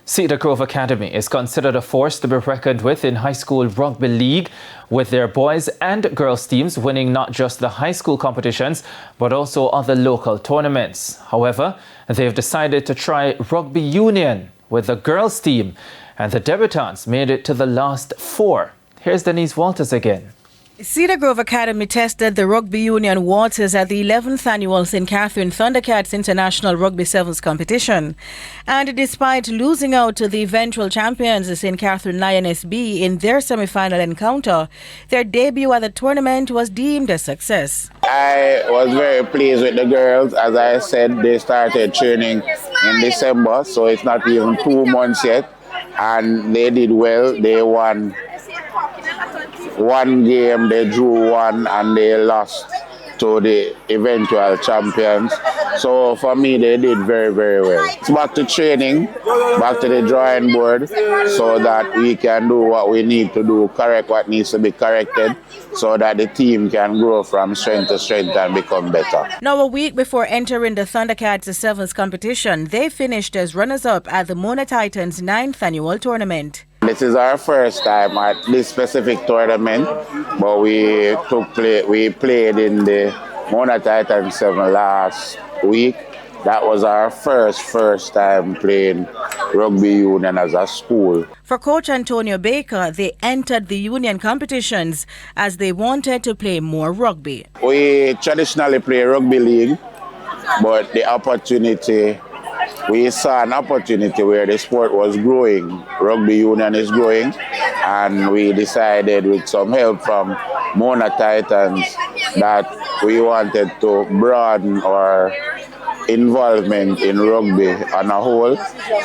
Cedar Academy is considered a force to be reckoned with in high school rugby league, with their boys and girls teams winning not just the high school competitions but also other local tournaments. However, they've decided to try rugby union with the girls team, and the debutants made it to the last four. Here's Denise Walters again. Cedar Grove Academy tested the rugby union waters at the 11th annual St. Catherine Thundercats International Rugby Sevens competition. And despite losing out to the eventual champions, the St. Catherine Lioness B, in their semi-final encounter, their debut at the tournament was deemed a success. I was very pleased with the girls. As I said, they started training in December, so it's not even 2 months yet. And they did well. They won one game, they drew one, and they lost to the eventual champions. So for me, they did very, very well. It's back to training, back to the drawing board, so that we can do what we need to do, correct what needs to be corrected, so that the team can grow from strength to strength and become better. Now, a week before entering the Thundercats Sevens competition, they finished as runners-up at the Mona Titans 9th annual tournament. This is our first time at this specific tournament, but we played in the Mona Titans 7 last week. That was our first time playing rugby union as a school. For Coach Antonio Baker, they entered the union competitions as they wanted to play more rugby. We traditionally play rugby league, but we saw an opportunity where the sport was growing. Rugby union is growing, and we decided, with some help from Mona Titans, that we wanted to broaden our involvement in rugby on a whole.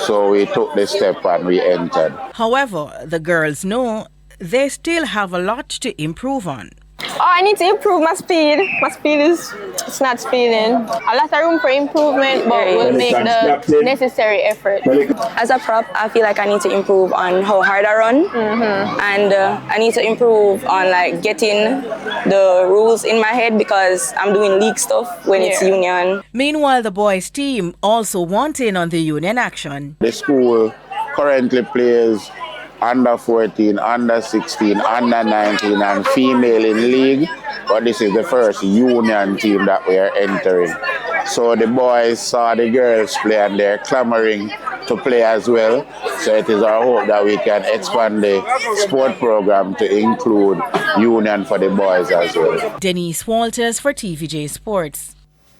So we took the step and we entered. However, the girls know they still have a lot to improve on. I need to improve my speed. My speed it's not speeding. A lot of room for improvement, but we'll make the necessary effort. As a prop, I feel like I need to improve on how hard I run, and I need to improve on getting the rules in my head, because I'm doing league stuff when it's union. Meanwhile, the boys' team also want in on the union action. The school currently plays under 14, under 16, under 19 and female in league, but this is the first union team that we are entering. So the boys saw the girls play and they're clamoring to play as well. So it is our hope that we can expand the sport program to include union for the boys as well. Denise Walters for TVJ Sports.